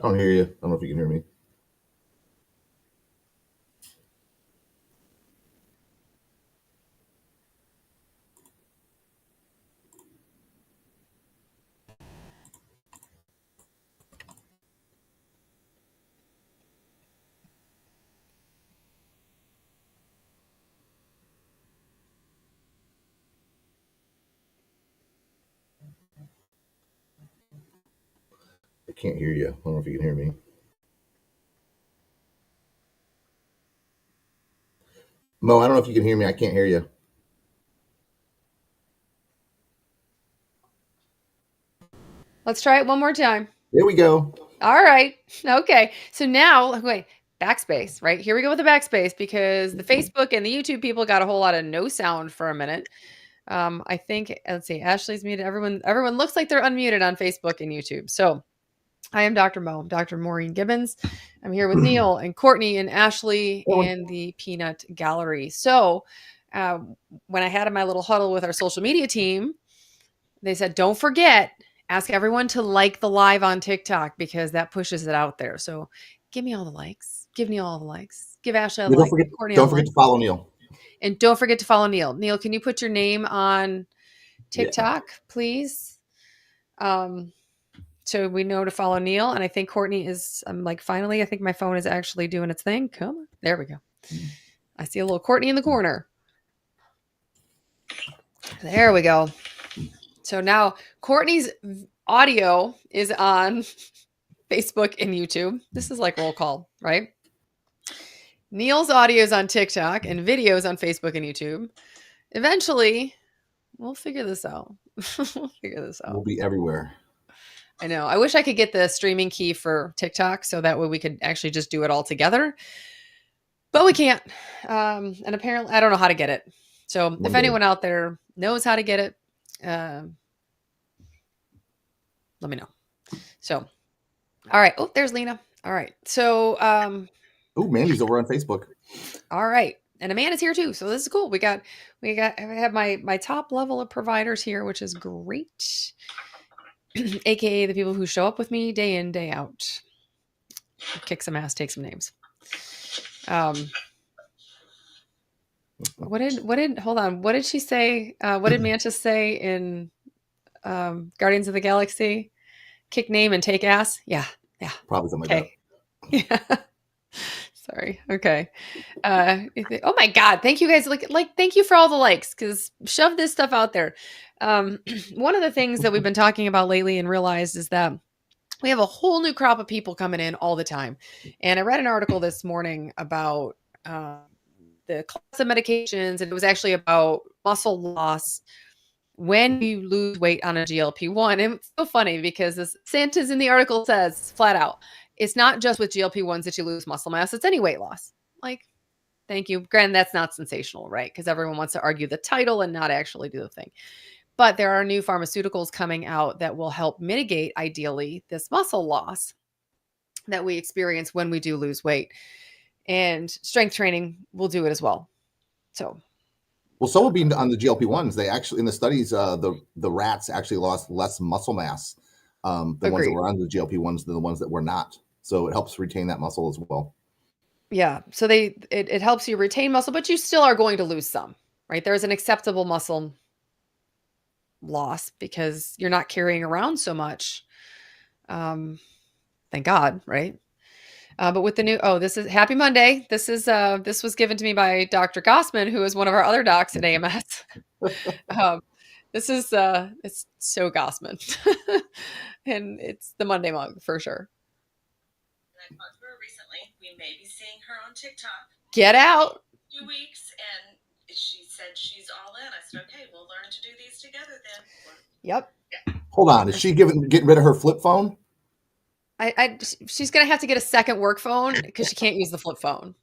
I don't hear you. I don't know if you can hear me. I can't hear you. I don't know if you can hear me. Mo, I don't know if you can hear me. I can't hear you. Let's try it one more time. There we go. All right. Okay. So now, wait, backspace, right? Here we go with the backspace because the Facebook and the YouTube people got a whole lot of no sound for a minute. I think let's see, Ashley's muted. Everyone looks like they're unmuted on Facebook and YouTube. So I am Dr. Mo. I'm Dr. Maureen Gibbons. I'm here with Neil and Courtney and Ashley and the Peanut Gallery. So when I had my little huddle with our social media team, they said, don't forget, ask everyone to like the live on TikTok because that pushes it out there. So give me all the likes. Give me all the likes. Give Ashley all Yeah, the likes. Give Courtney all don't the forget likes. to follow Neil. And don't forget to follow Neil. Neil, can you put your name on Yeah. TikTok, please? So we know to follow Neil. And I think Courtney is, I'm like, finally, I think my phone is actually doing its thing. Come on. There we go. I see a little Courtney in the corner. There we go. So now Courtney's audio is on Facebook and YouTube. This is like roll call, right? Neil's audio is on TikTok and videos on Facebook and YouTube. Eventually, we'll figure this out. We'll figure this We'll out. be everywhere. I know. I wish I could get the streaming key for TikTok so that way we could actually just do it all together. But we can't. And apparently, I don't know how to get it. So if anyone out there knows how to get it, let me know. So, all right. Oh, there's Lena. All right. So, oh, Mandy's over on Facebook. All right. And Amanda's here too. So this is cool. I have my top level of providers here, which is great. AKA the people who show up with me day in, day out. Kick some ass, take some names. What did hold on, what did she say? What did Mantis say in Guardians of the Galaxy? Kick name and take ass? Yeah. Yeah. Probably something like that. Yeah. Sorry. Okay. Oh my God. Thank you guys. Thank you for all the likes because shove this stuff out there. One of the things that we've been talking about lately and realized is that we have a whole new crop of people coming in all the time. And I read an article this morning about the class of medications, and it was actually about muscle loss when you lose weight on a GLP-1. And it's so funny because this Santa's in the article says flat out, it's not just with GLP-1s that you lose muscle mass, it's any weight loss. Like, thank you. Granted, that's not sensational, right? Because everyone wants to argue the title and not actually do the thing. But there are new pharmaceuticals coming out that will help mitigate, ideally, this muscle loss that we experience when we do lose weight. And strength training will do it as well. So, well, some will be on the GLP1s. They actually, in the studies, the rats actually lost less muscle mass. The ones that were on the GLP1s than the ones that were not. So it helps retain that muscle as well. Yeah. So it helps you retain muscle, but you still are going to lose some, right? There's an acceptable muscle loss because you're not carrying around so much. Thank God, right? But with the new, this is Happy Monday. This was given to me by Dr. Gossman, who is one of our other docs at AMS. This is it's so Gossman, and it's the Monday mug for sure. I talked to her recently. We may be seeing her on TikTok. Get out. A few weeks, and she said she's all in. I said, okay, we'll learn to do these together then. Yep. Yeah. Hold on. Is she getting rid of her flip phone? She's gonna have to get a second work phone because she can't use the flip phone.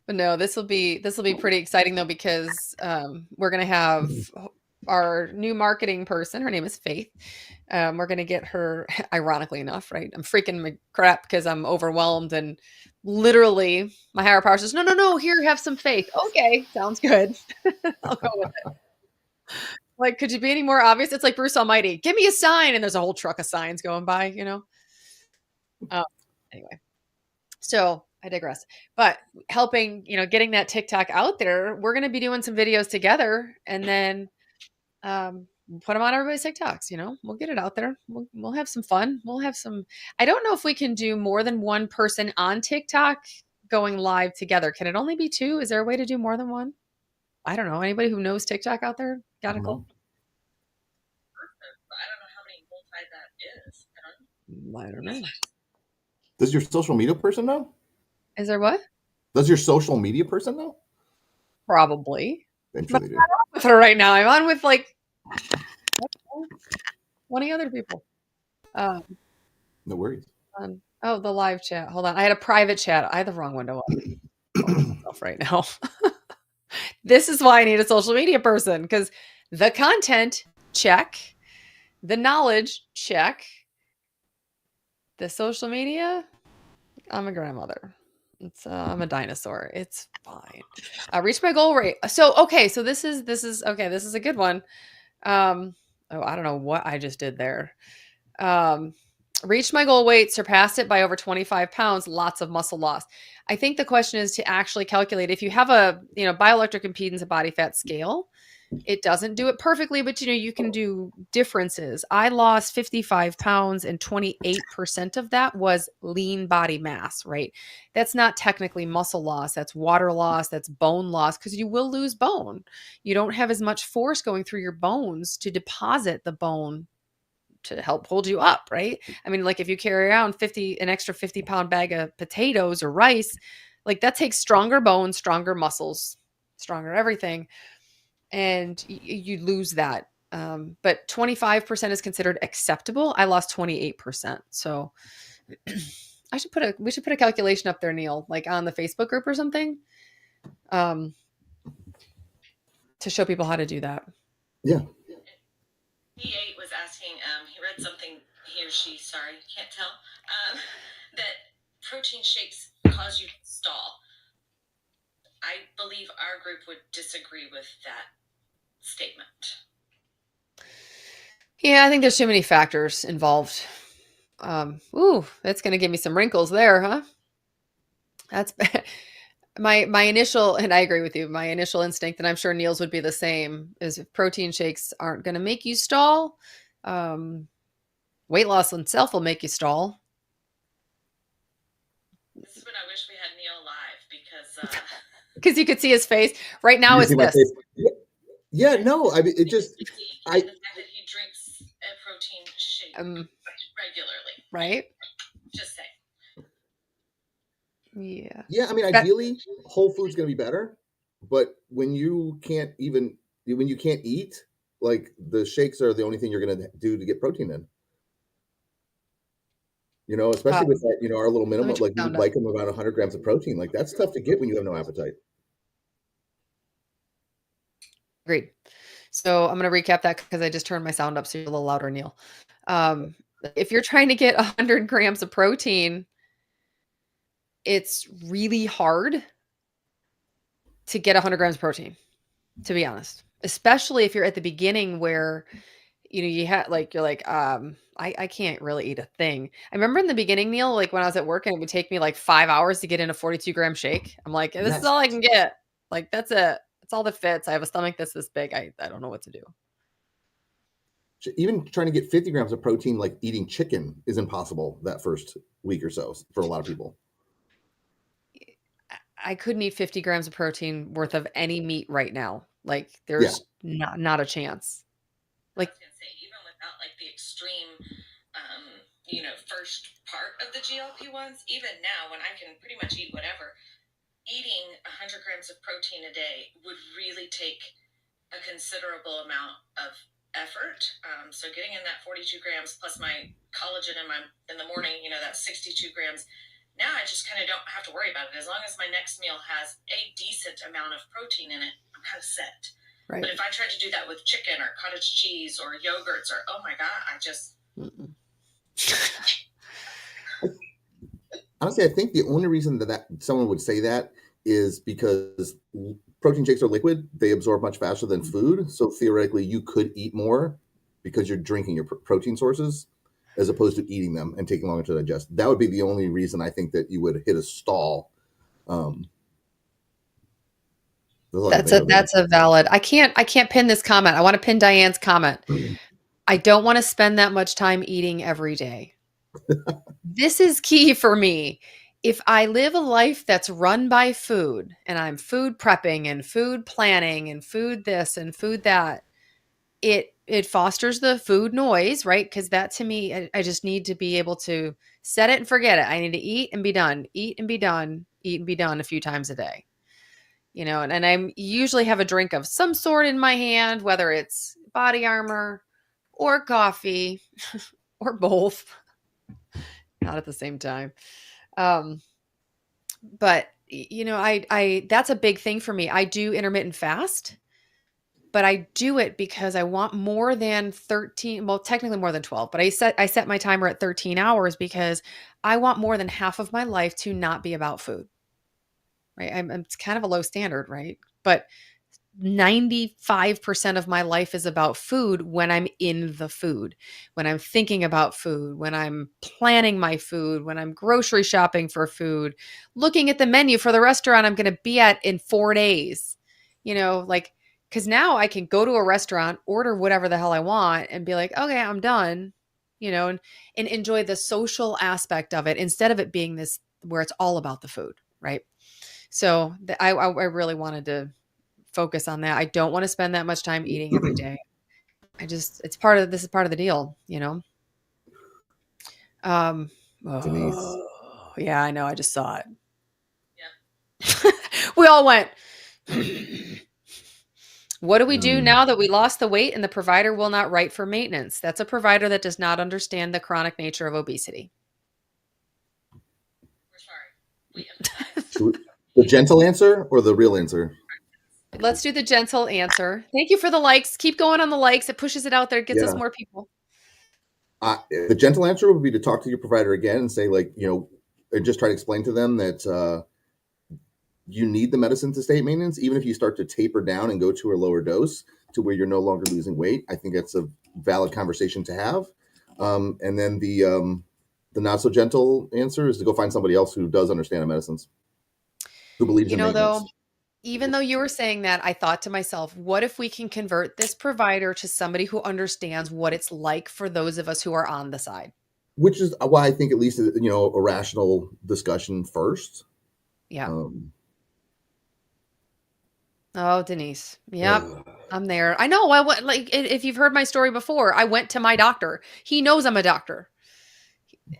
But no, this will be pretty exciting though because we're gonna have our new marketing person. Her name is Faith. We're gonna get her. Ironically enough, right? I'm freaking my crap because I'm overwhelmed and literally my higher power says, no. Here, have some faith. Okay, sounds good. I'll go with it. Like, could you be any more obvious? It's like Bruce Almighty. Give me a sign, and there's a whole truck of signs going by. Anyway. So I digress. But helping, getting that TikTok out there, we're going to be doing some videos together, and then put them on everybody's TikToks. We'll get it out there. We'll have some fun. We'll have some. I don't know if we can do more than one person on TikTok going live together. Can it only be two? Is there a way to do more than one? I don't know. Anybody who knows TikTok out there? Got a call? I don't know how many multi that is. I don't know. Does your social media person know? Is there what? Does your social media person know? Probably. I'm sure they do. I'm on with her right now. I'm on with like 20 other people. No worries. The live chat. Hold on. I had a private chat. I had the wrong window up right now. This is why I need a social media person, because the content, check. The knowledge, check. The social media, I'm a grandmother. I'm a dinosaur. It's fine. Reach my goal rate. So this is okay. This is a good one. I don't know what I just did there. Reached my goal weight, surpassed it by over 25 pounds, lots of muscle loss. I think the question is to actually calculate if you have a, bioelectric impedance, a body fat scale. It doesn't do it perfectly, but you can do differences. I lost 55 pounds and 28% of that was lean body mass, right? That's not technically muscle loss. That's water loss. That's bone loss, because you will lose bone. You don't have as much force going through your bones to deposit the bone to help hold you up, right? I mean, like if you carry around an extra 50-pound bag of potatoes or rice, like that takes stronger bones, stronger muscles, stronger everything. And you lose that. But 25% is considered acceptable. I lost 28%. So we should put a calculation up there, Neil, like on the Facebook group or something, to show people how to do that. Yeah. P8 was asking, he read something, he or she, sorry, can't tell, that protein shakes cause you to stall. I believe our group would disagree with that statement. Yeah, I think there's too many factors involved. That's going to give me some wrinkles there, huh? That's my initial, and I agree with you. My initial instinct, and I'm sure Neil's would be the same, is if protein shakes aren't going to make you stall, weight loss itself will make you stall. This is when I wish we had Neil live, because you could see his face right now. It's this. Yeah, no, I mean, it just, the fact that he drinks a protein shake regularly, right? Just say. Yeah, I mean, ideally, whole food's going to be better, but when you can't eat, like the shakes are the only thing you're going to do to get protein in. Especially with that, our little minimum, like we would like them about 100 grams of protein. Like that's tough to get when you have no appetite. Agreed. So I'm going to recap that because I just turned my sound up so you're a little louder, Neil. If you're trying to get 100 grams of protein, it's really hard to get 100 grams of protein, to be honest, especially if you're at the beginning where, you had you're like, I can't really eat a thing. I remember in the beginning, Neil, like when I was at work and it would take me like 5 hours to get in a 42-gram shake. I'm like, this is all I can get. Like, that's it. It's all that fits. I have a stomach that's this big. I don't know what to do. Even trying to get 50 grams of protein, like eating chicken, is impossible that first week or so for a lot of people. I couldn't eat 50 grams of protein worth of any meat right now. Like there's not a chance. Like, I was gonna say, even without like the extreme, first part of the GLP1s, even now when I can pretty much eat whatever, eating 100 grams of protein a day would really take a considerable amount of effort. So getting in that 42 grams plus my collagen in the morning, that's 62 grams. Now I just kind of don't have to worry about it. As long as my next meal has a decent amount of protein in it, I'm kind of set. Right. But if I tried to do that with chicken or cottage cheese or yogurts or, oh my God, I just... Honestly, I think the only reason that someone would say that is because protein shakes are liquid, they absorb much faster than food. So theoretically, you could eat more because you're drinking your protein sources as opposed to eating them and taking longer to digest. That would be the only reason I think that you would hit a stall. Um, that's all I can think of there. That's a valid. I can't pin this comment. I want to pin Diane's comment. I don't want to spend that much time eating every day. This is key for me. If I live a life that's run by food and I'm food prepping and food planning and food this and food that, it fosters the food noise, right? Because that to me, I just need to be able to set it and forget it. I need to eat and be done, eat and be done, eat and be done a few times a day. And I usually have a drink of some sort in my hand, whether it's body armor or coffee or both, not at the same time. Um, but I that's a big thing for me. I do intermittent fast, but I do it because I want more than 13, well, technically more than 12, but I set my timer at 13 hours because I want more than half of my life to not be about food, right? It's kind of a low standard, right? But 95% of my life is about food when I'm in the food, when I'm thinking about food, when I'm planning my food, when I'm grocery shopping for food, looking at the menu for the restaurant I'm going to be at in 4 days. Like, because now I can go to a restaurant, order whatever the hell I want, and be like, okay, I'm done, and enjoy the social aspect of it instead of it being this where it's all about the food, right? So I really wanted to focus on that. I don't want to spend that much time eating every day. This is part of the deal. Um, Denise. yeah, I know. I just saw it. Yep. We all went, what do we do Mm. now that we lost the weight and the provider will not write for maintenance? That's a provider that does not understand the chronic nature of obesity. We're sorry. We empathize. The gentle answer or the real answer? Let's do the gentle answer. Thank you for the likes. Keep going on the likes. It pushes it out there. It gets us Yeah. more people. The gentle answer would be to talk to your provider again and say, like, and just try to explain to them that you need the medicine to stay at maintenance, even if you start to taper down and go to a lower dose to where you're no longer losing weight. I think that's a valid conversation to have. And then the not so gentle answer is to go find somebody else who does understand the medicines, who believes in maintenance. Though, even though you were saying that, I thought to myself, what if we can convert this provider to somebody who understands what it's like for those of us who are on the side? Which is why I think at least a rational discussion first. Yeah. Um, Oh, Denise. Yep. I'm there. I know. If you've heard my story before, I went to my doctor. He knows I'm a doctor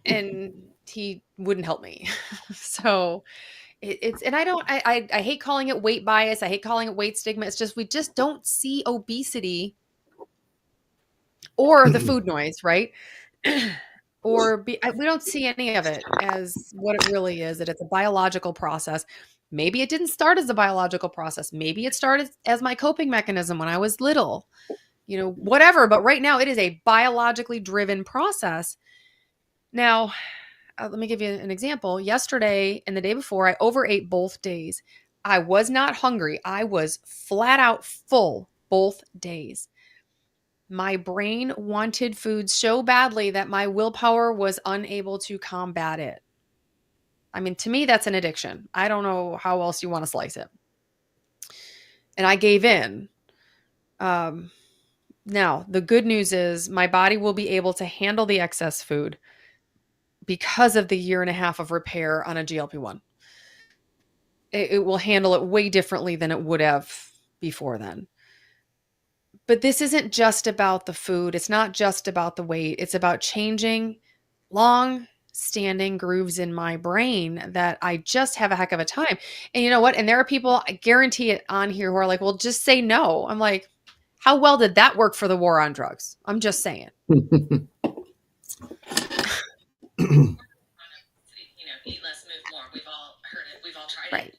and he wouldn't help me. So it's, and I hate calling it weight bias. I hate calling it weight stigma. It's just, we just don't see obesity or the food noise, right? We don't see any of it as what it really is, that it's a biological process. Maybe it didn't start as a biological process. Maybe it started as my coping mechanism when I was little, whatever. But right now it is a biologically driven process. Now, let me give you an example. Yesterday and the day before, I overate both days. I was not hungry. I was flat out full both days. My brain wanted food so badly that my willpower was unable to combat it. I mean, to me, that's an addiction. I don't know how else you want to slice it. And I gave in. Now, the good news is my body will be able to handle the excess food because of the year and a half of repair on a GLP-1. It will handle it way differently than it would have before then. But this isn't just about the food. It's not just about the weight. It's about changing long standing grooves in my brain that I just have a heck of a time. And you know what? And there are people, I guarantee it, on here who are like, well, just say no. I'm like, how well did that work for the war on drugs? I'm just saying. Eat less, move more. We've all heard it. We've all tried Right. it.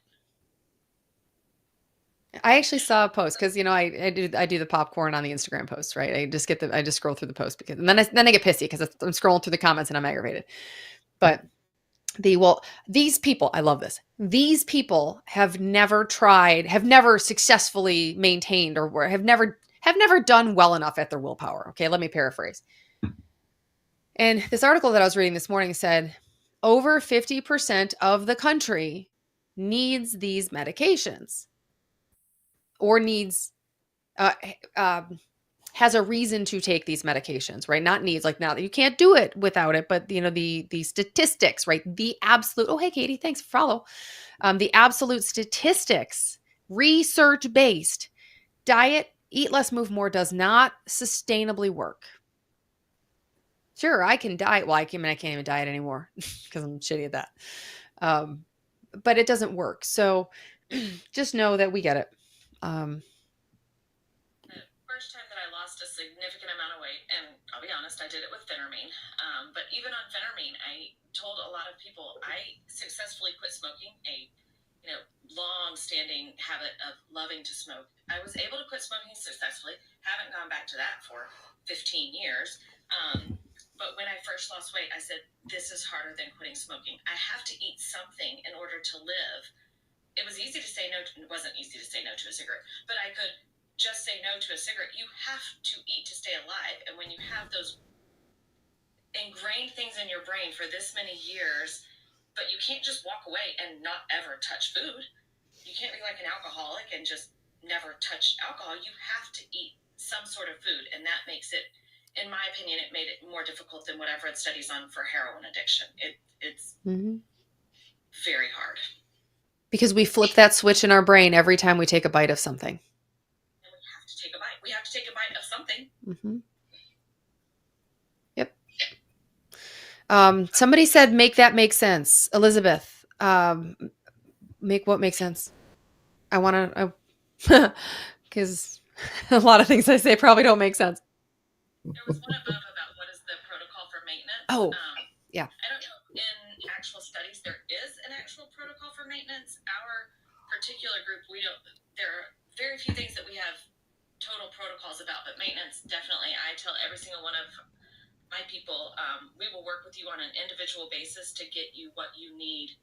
I actually saw a post because I do the popcorn on the Instagram posts, right? I just scroll through the post because and then I get pissy because I'm scrolling through the comments and I'm aggravated. But these people, I love this. These people have never successfully maintained, or have never done well enough at their willpower. Okay, let me paraphrase. And this article that I was reading this morning said over 50% of the country needs these medications, or needs uh, has a reason to take these medications, right? Not needs, like, now that you can't do it without it, but the statistics, right? The absolute, oh, hey, Katie, thanks for follow. The absolute statistics, research based diet, eat less, move more, does not sustainably work. Sure, I can diet. Well, I can't even diet anymore because I'm shitty at that. But it doesn't work. So just know that we get it. First time that I lost a significant amount of weight, and I'll be honest, I did it with Phentermine. But even on Phentermine, I told a lot of people I successfully quit smoking, a long-standing habit of loving to smoke. I was able to quit smoking successfully. Haven't gone back to that for 15 years. But when I first lost weight, I said, this is harder than quitting smoking. I have to eat something in order to live. It was easy to say no. It wasn't easy to say no to a cigarette, but I could just say no to a cigarette. You have to eat to stay alive. And when you have those ingrained things in your brain for this many years, but you can't just walk away and not ever touch food. You can't be like an alcoholic and just never touch alcohol. You have to eat some sort of food. And that makes it, in my opinion, it made it more difficult than what I've read studies on for heroin addiction. It's very hard. Because we flip that switch in our brain every time we take a bite of something. And we have to take a bite. We have to take a bite of something. Yep. Somebody said, make that make sense. Elizabeth, make what make sense? I want to, because a lot of things I say probably don't make sense. There was one above about what is the protocol for maintenance. Oh, yeah. I don't know. In actual studies, there is an actual protocol for maintenance. Our particular group, there are very few things that we have total protocols about, but maintenance, definitely. I tell every single one of my people, we will work with you on an individual basis to get you what you need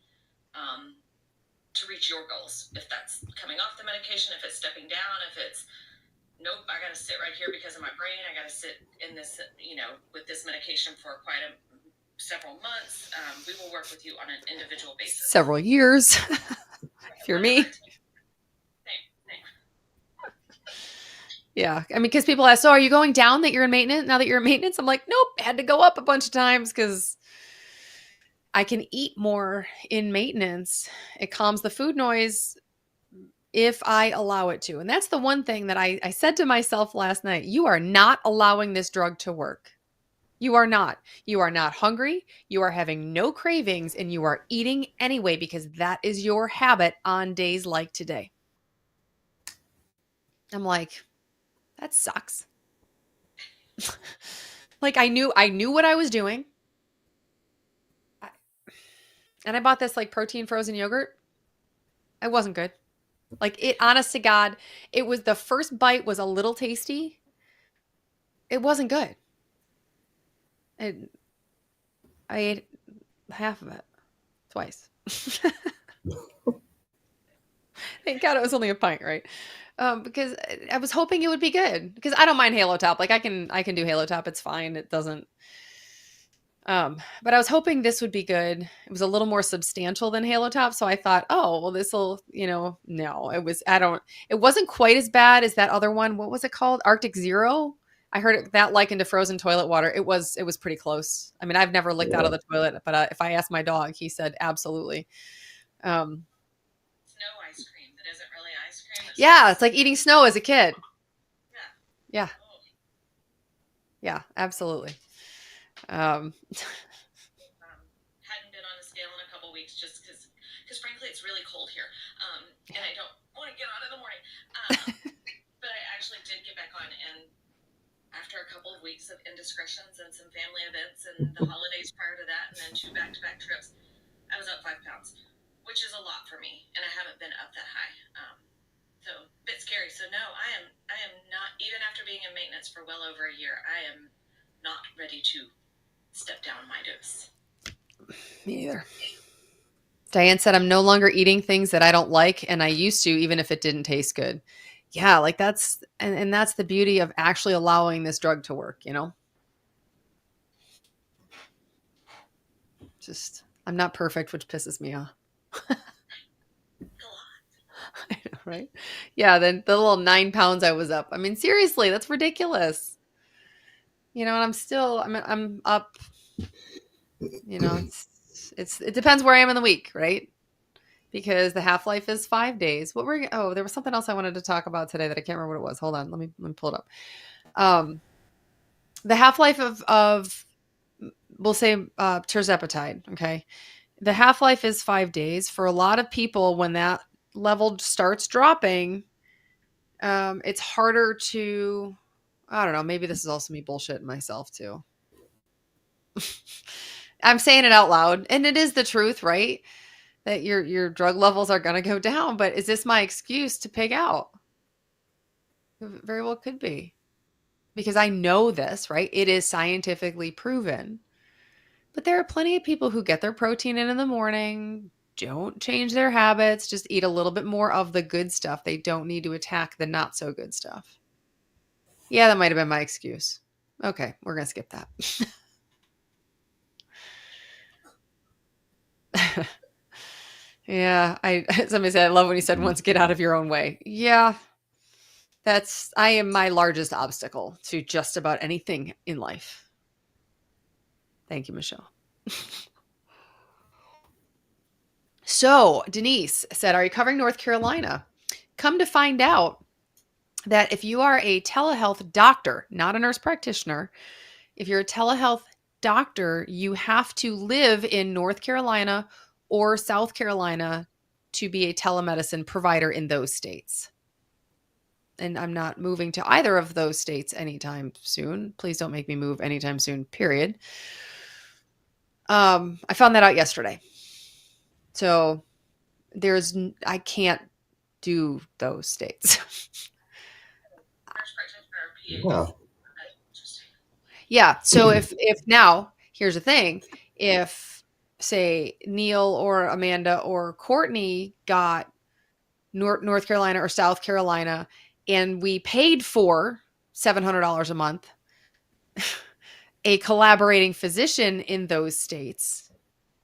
to reach your goals. If that's coming off the medication, if it's stepping down, if it's, nope, I got to sit right here because of my brain. I got to sit in this, with this medication for several months. We will work with you on an individual basis. Several years, if you're me. Same. Yeah. I mean, because people ask, so are you going down that you're in maintenance now that you're in maintenance? I'm like, nope, had to go up a bunch of times because I can eat more in maintenance. It calms the food noise if I allow it to. And that's the one thing that I said to myself last night. You are not allowing this drug to work. You are not. You are not hungry. You are having no cravings, and you are eating anyway because that is your habit on days like today. I'm like, that sucks. Like I knew what I was doing. And I bought this like protein frozen yogurt. It wasn't good. Like, it, honest to God, it was, the first bite was a little tasty. It wasn't good. I ate half of it twice. Thank God it was only a pint, right? Because I was hoping it would be good. Because I don't mind Halo Top. Like, I can do Halo Top. It's fine. It doesn't. But I was hoping this would be good. It was a little more substantial than Halo Top, so I thought, oh, well, this will, no, it was. It wasn't quite as bad as that other one. What was it called? Arctic Zero. I heard it, that likened to frozen toilet water. It was pretty close. I mean, I've never licked out of the toilet, but if I asked my dog, he said absolutely. Snow ice cream that isn't really ice cream. Yeah, it's like eating snow as a kid. Yeah. Oh. Yeah, absolutely. Hadn't been on a scale in a couple weeks just because frankly it's really cold here, and I don't want to get on in the morning. But I actually did get back on, and after a couple of weeks of indiscretions and some family events and the holidays prior to that, and then 2 back-to-back trips, I was up 5 pounds, which is a lot for me, and I haven't been up that high. So a bit scary. So no, I am not, even after being in maintenance for well over a year, I am not ready to step down my dose. Me either. Diane said, I'm no longer eating things that I don't like, and I used to, even if it didn't taste good. Yeah, like that's, and that's the beauty of actually allowing this drug to work, you know? Just, I'm not perfect, which pisses me off. Right? Yeah, then the little 9 pounds I was up. I mean, seriously, that's ridiculous. You know, and I'm up, you know, it depends where I am in the week, right? Because the half-life is 5 days. There was something else I wanted to talk about today that I can't remember what it was. Hold on, let me pull it up. The half-life of we'll say tirzepatide, okay? The half-life is 5 days. For a lot of people, when that level starts dropping, it's harder to, I don't know, maybe this is also me bullshitting myself too. I'm saying it out loud, and it is the truth, right? That your drug levels are going to go down, but is this my excuse to pig out? It very well could be. Because I know this, right? It is scientifically proven. But there are plenty of people who get their protein in the morning, don't change their habits, just eat a little bit more of the good stuff. They don't need to attack the not so good stuff. Yeah, that might have been my excuse. Okay, we're going to skip that. Yeah, somebody said, I love when he said, once get out of your own way. Yeah, I am my largest obstacle to just about anything in life. Thank you, Michelle. So Denise said, are you covering North Carolina? Come to find out that if you are a telehealth doctor, not a nurse practitioner, if you're a telehealth doctor, you have to live in North Carolina or South Carolina to be a telemedicine provider in those states. And I'm not moving to either of those states anytime soon. Please don't make me move anytime soon, period. I found that out yesterday. So I can't do those states. Yeah. Yeah. So if now, here's the thing, if say Neil or Amanda or Courtney got North Carolina or South Carolina and we paid for $700 a month, a collaborating physician in those states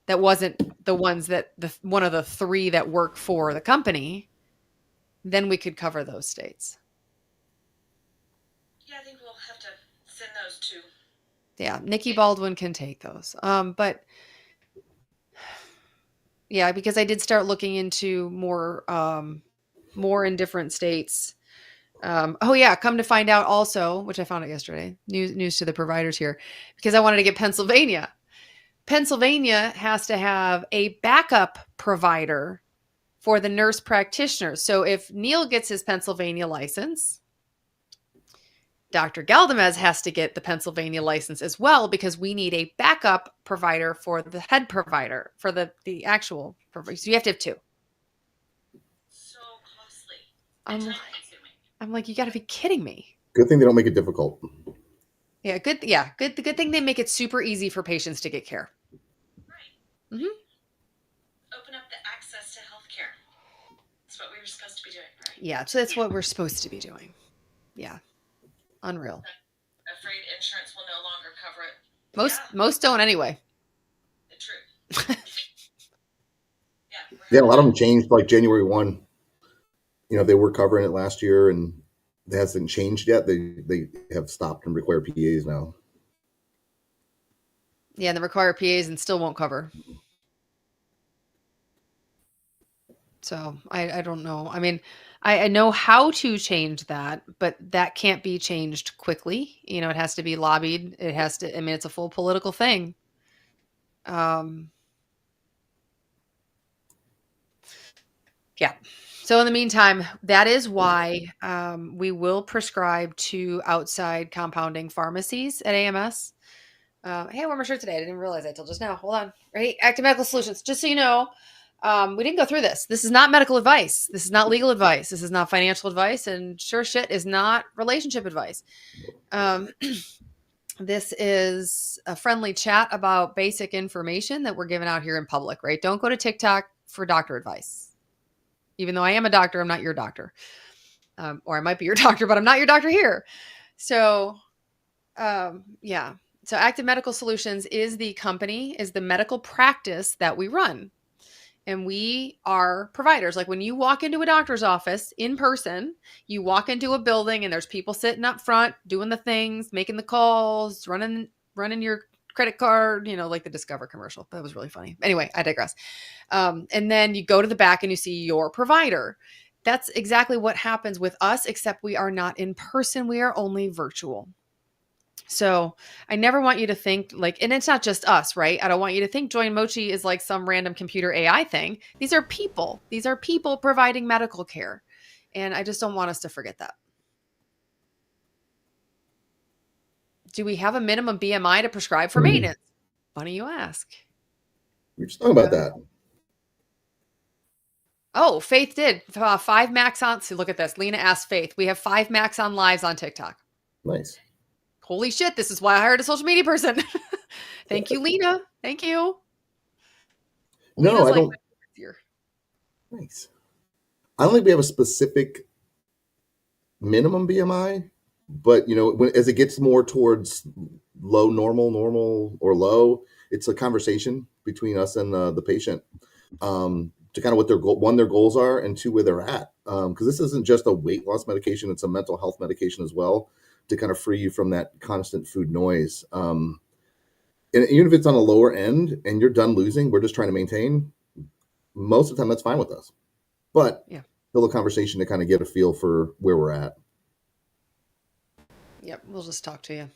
that wasn't the ones that one of the 3 that work for the company, then we could cover those states. Yeah, I think we'll have to send those to. Yeah, Nikki Baldwin can take those. But yeah, because I did start looking into more in different states. Oh yeah, come to find out also, which I found out yesterday, news to the providers here, because I wanted to get Pennsylvania. Pennsylvania has to have a backup provider for the nurse practitioners. So if Neil gets his Pennsylvania license, Dr. Galdamez has to get the Pennsylvania license as well, because we need a backup provider for the head provider, for the actual provider. So you have to have 2. So costly. I'm like, you got to be kidding me. Good thing they don't make it difficult. Yeah, good. Yeah, good. The good thing they make it super easy for patients to get care. Right. Mm-hmm. Open up the access to healthcare. That's what we were supposed to be doing, right? Yeah, so that's what we're supposed to be doing. Yeah, unreal. Afraid insurance will no longer cover it. Most don't anyway. True. Yeah, a lot of them changed like January 1. You know, they were covering it last year, and it hasn't changed yet. They have stopped and require PAs now. Yeah, and they require PAs and still won't cover. So I don't know. I mean, I know how to change that, but that can't be changed quickly. You know, it has to be lobbied. It has to, I mean, it's a full political thing. Yeah. So in the meantime, that is why we will prescribe to outside compounding pharmacies at AMS. Hey, I wore my shirt today. I didn't realize that till just now. Hold on. Ready? Active Medical Solutions. Just so you know, we didn't go through this. This is not medical advice. This is not legal advice. This is not financial advice. And sure shit is not relationship advice. This is a friendly chat about basic information that we're giving out here in public, right? Don't go to TikTok. for doctor advice. Even though I am a doctor, I'm not your doctor. Or I might be your doctor, but I'm not your doctor here. So, yeah. So Active Medical Solutions is the company, is the medical practice that we run. And we are providers. Like when you walk into a doctor's office in person, you walk into a building and there's people sitting up front doing the things, making the calls, running your credit card, like the Discover commercial. That was really funny. Anyway, I digress. And then you go to the back and you see your provider. That's exactly what happens with us, except we are not in person. We are only virtual. So I never want you to think and it's not just us, right? I don't want you to think Joy and Mochi is like some random computer AI thing. These are people. These are people providing medical care. And I just don't want us to forget that. Do we have a minimum BMI to prescribe for maintenance? Funny you ask. We were just talking about that. Oh, Faith did. 5 max on. So look at this. Lena asked Faith. We have 5 max on lives on TikTok. Nice. Holy shit. This is why I hired a social media person. Thank you, Lena. Thank you. No, Lena's I don't. Nice. I don't think we have a specific minimum BMI, but as it gets more towards low, normal, or low, it's a conversation between us and the patient to kind of what their goals are, and 2, where they're at. Because this isn't just a weight loss medication; it's a mental health medication as well, to kind of free you from that constant food noise. And even if it's on a lower end and you're done losing, we're just trying to maintain. Most of the time, that's fine with us. But still a conversation to kind of get a feel for where we're at. Yep, we'll just talk to you,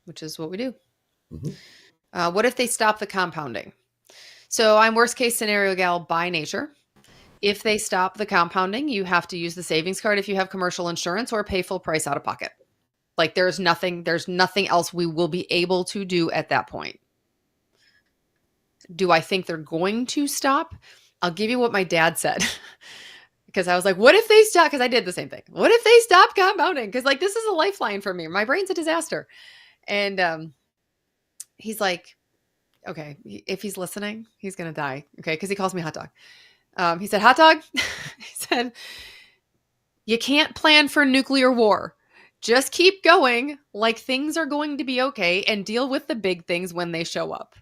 which is what we do. Mm-hmm. What if they stop the compounding? So I'm worst case scenario gal by nature. If they stop the compounding, you have to use the savings card if you have commercial insurance, or pay full price out of pocket. Like there's nothing else we will be able to do at that point. Do I think they're going to stop? I'll give you what my dad said. Because I was like, what if they stop? Because I did the same thing. What if they stop compounding? Because this is a lifeline for me. My brain's a disaster. And he's like, okay, if he's listening, he's going to die. Okay. Because he calls me hot dog. He said, hot dog? He said, you can't plan for nuclear war. Just keep going like things are going to be okay, and deal with the big things when they show up.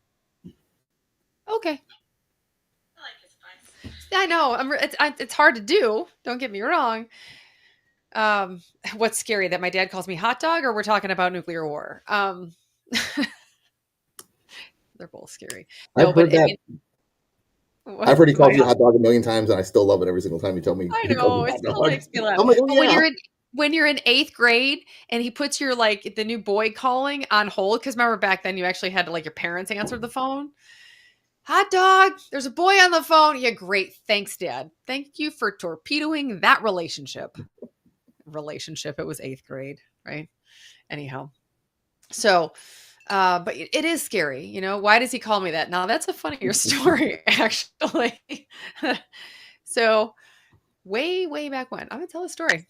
Okay. I know. It's hard to do. Don't get me wrong. What's scary, that my dad calls me hot dog, or we're talking about nuclear war? They're both scary. No, I've heard he calls you hot dog a million times, and I still love it every single time you tell me. I know. It still makes me laugh. I'm like, oh, yeah. When you're in 8th grade and he puts your the new boy calling on hold, because remember back then you actually had to your parents answer the phone. Hot dog, there's a boy on the phone. Yeah, great. Thanks, Dad. Thank you for torpedoing that relationship. It was 8th grade, right? Anyhow. So, but it is scary. Why does he call me that? Now that's a funnier story, actually. So way, way back when, I'm going to tell a story.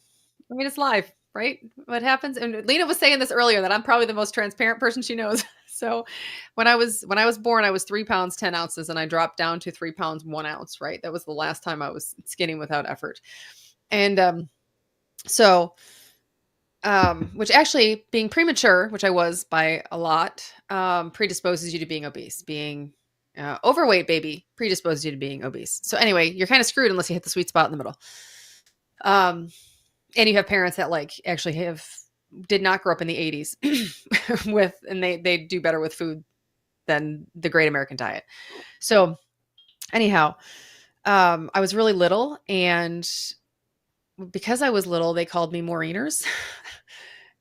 I mean, it's live, right? What happens? And Lena was saying this earlier, that I'm probably the most transparent person she knows. So when I was born, I was 3 pounds, 10 ounces, and I dropped down to 3 pounds, 1 ounce, right? That was the last time I was skinny without effort. And, which actually, being premature, which I was by a lot, predisposes you to being obese. Being overweight, baby, predisposes you to being obese. So anyway, you're kind of screwed unless you hit the sweet spot in the middle. And you have parents that actually did not grow up in the 80s and they do better with food than the great American diet. So anyhow, I was really little, and because I was little, they called me Maureeners.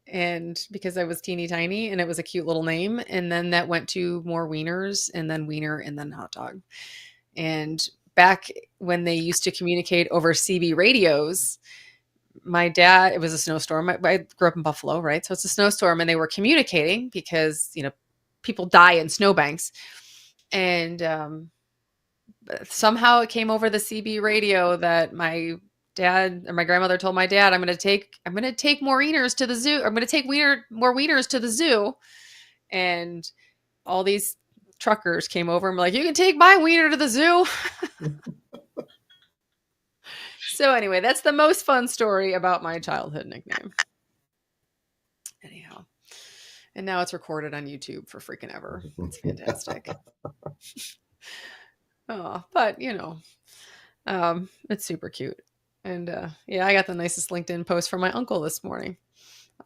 And because I was teeny tiny, and it was a cute little name. And then that went to more wieners, and then wiener, and then hot dog. And back when they used to communicate over CB radios, my dad, it was a snowstorm. I grew up in Buffalo, right? So it's a snowstorm, and they were communicating because, people die in snowbanks. And somehow it came over the CB radio that my dad or my grandmother told my dad, I'm going to take more wieners to the zoo. I'm going to take more wieners to the zoo. And all these truckers came over and were like, you can take my wiener to the zoo. So anyway, that's the most fun story about my childhood nickname. Anyhow. And now it's recorded on YouTube for freaking ever. It's fantastic. Oh, but it's super cute. And yeah, I got the nicest LinkedIn post from my uncle this morning.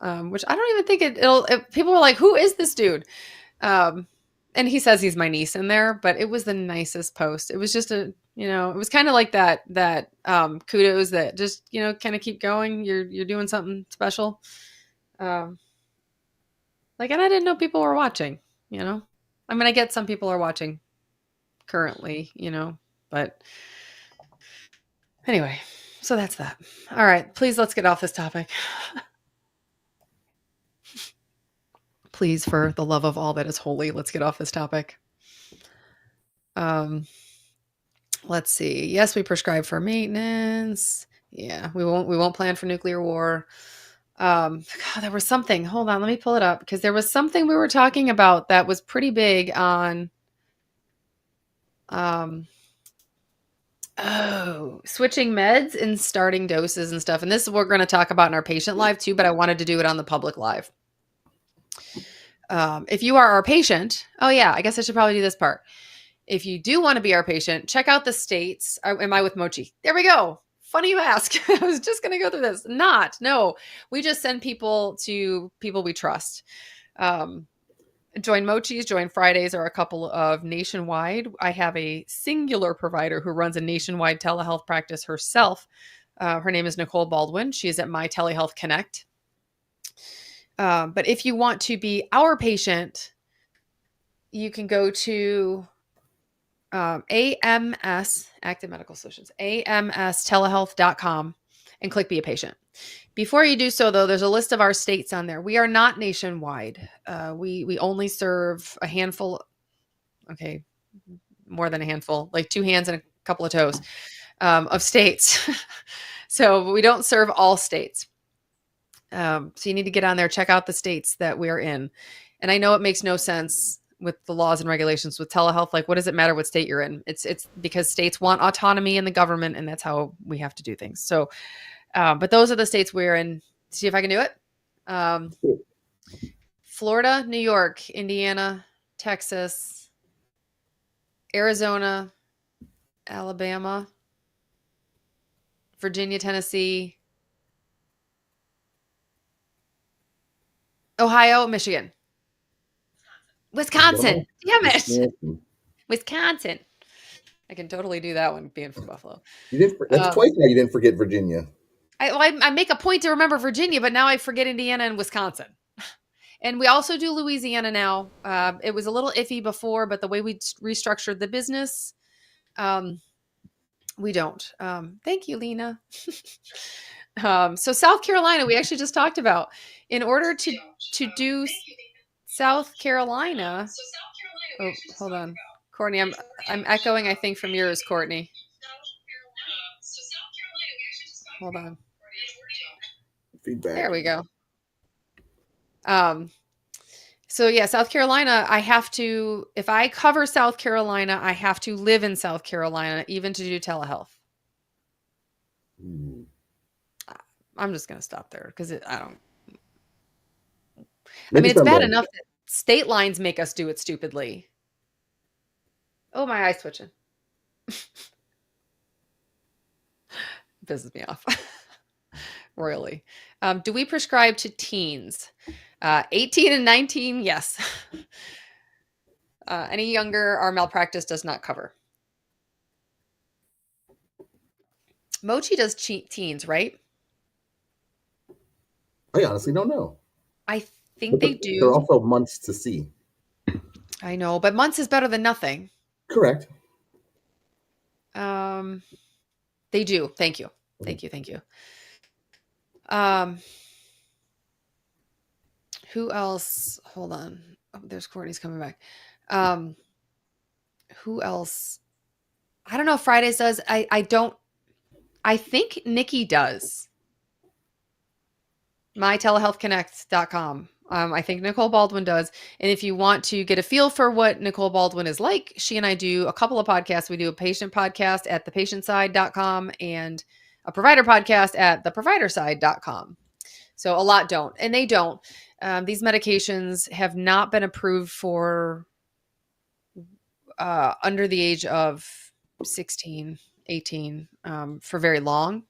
Which I don't even think people were like, who is this dude? And he says he's my niece in there, but it was the nicest post. It was just it was kind of like that kudos that just, kind of keep going. You're doing something special. And I didn't know people were watching, I mean, I get some people are watching currently, but anyway, so that's that. All right, please, let's get off this topic. Please, for the love of all that is holy, let's get off this topic. Let's see. Yes, we prescribe for maintenance. Yeah, we won't plan for nuclear war. God, there was something. Hold on, let me pull it up because there was something we were talking about that was pretty big on switching meds and starting doses and stuff. And this is what we're going to talk about in our patient live too, but I wanted to do it on the public live. If you are our patient, oh yeah, I guess I should probably do this part. If you do want to be our patient, check out the states. Am I with Mochi? There we go. Funny you ask. I was just going to go through this. No. We just send people to people we trust. Join Mochi's, Join Fridays are a couple of nationwide. I have a singular provider who runs a nationwide telehealth practice herself. Her name is Nicole Baldwin. She is at My Telehealth Connect. But if you want to be our patient, you can go to AMS, Active Medical Solutions, amstelehealth.com and click Be a Patient. Before you do so, though, there's a list of our states on there. We are not nationwide. We only serve a handful, okay, more than a handful, like 2 hands and a couple of toes of states. So we don't serve all states. So you need to get on there, check out the states that we're in. And I know it makes no sense with the laws and regulations with telehealth. Like, what does it matter what state you're in? It's because states want autonomy in the government, and that's how we have to do things. So, but those are the states we're in. See if I can do it. Florida, New York, Indiana, Texas, Arizona, Alabama, Virginia, Tennessee, Ohio, Michigan, Wisconsin. Damn it. Wisconsin. I can totally do that one being from Buffalo. That's twice now you didn't forget Virginia. I make a point to remember Virginia, but now I forget Indiana and Wisconsin. And we also do Louisiana now. It was a little iffy before, but the way we restructured the business, we don't. Thank you, Lena. So South Carolina, we actually just talked about. In order to do South Carolina. Oh, hold on, Courtney. I'm echoing, I think, from yours, Courtney. Hold on. Feedback. There we go. So yeah, South Carolina, if I cover South Carolina, I have to live in South Carolina, even to do telehealth. I'm just going to stop there because I mean, it's bad enough that state lines make us do it stupidly. Oh, my eye's twitching. Pisses me off. Royally. Do we prescribe to teens? 18 and 19, yes. Any younger, our malpractice does not cover. Mochi does teens, right? I honestly don't know. I think they do. They're also months to see. I know, but months is better than nothing. Correct. They do. Thank you. Thank you. Who else? Hold on. Oh, there's Courtney's coming back. Who else? I don't know if Fridays does. I think Nikki does. MyTelehealthConnect.com. I think Nicole Baldwin does. And if you want to get a feel for what Nicole Baldwin is like, she and I do a couple of podcasts. We do a patient podcast at thepatientside.com and a provider podcast at theproviderside.com. So a lot don't, and they don't. These medications have not been approved for under the age of 16, 18 for very long.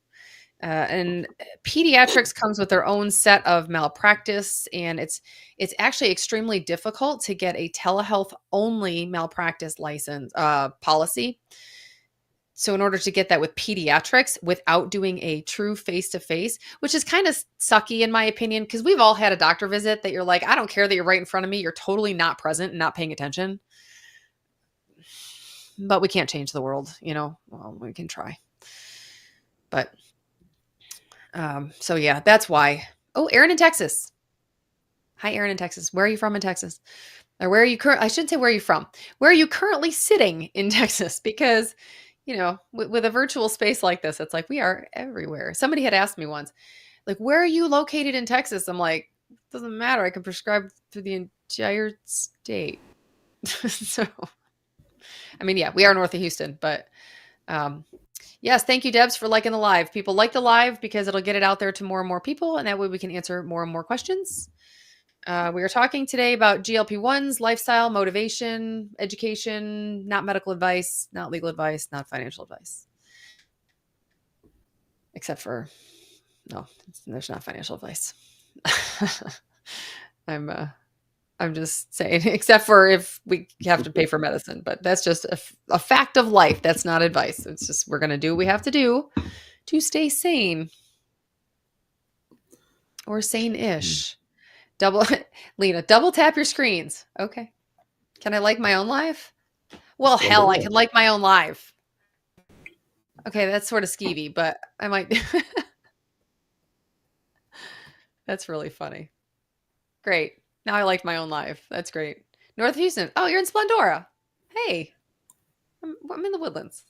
And pediatrics comes with their own set of malpractice, and it's actually extremely difficult to get a telehealth only malpractice license policy. So in order to get that with pediatrics without doing a true face-to-face, which is kind of sucky in my opinion, because we've all had a doctor visit that you're like, I don't care that you're right in front of me, you're totally not present and not paying attention. But we can't change the world, well, we can try. But so yeah, that's why. Oh, Aaron in Texas. Hi, Aaron in Texas. Where are you from in Texas? Or where are you I shouldn't say where are you from. Where are you currently sitting in Texas? Because, with a virtual space like this, it's like we are everywhere. Somebody had asked me once, like, where are you located in Texas? I'm like, it doesn't matter. I can prescribe through the entire state. So, I mean, yeah, we are north of Houston, but yes, thank you, Debs, for liking the live. People like the live because it'll get it out there to more and more people, and that way we can answer more and more questions. We are talking today about GLP-1s, lifestyle, motivation, education, not medical advice, not legal advice, not financial advice. Except for, no, there's not financial advice. I'm just saying, except for if we have to pay for medicine, but that's just a fact of life. That's not advice. It's just, we're going to do what we have to do to stay sane or sane-ish. Lena, double tap your screens. Okay. Can I like my own live? Well, hell, I can like my own live. Okay, that's sort of skeevy, but I might. That's really funny. Great. Now I liked my own live. That's great. North Houston. Oh, you're in Splendora. Hey, I'm in the Woodlands.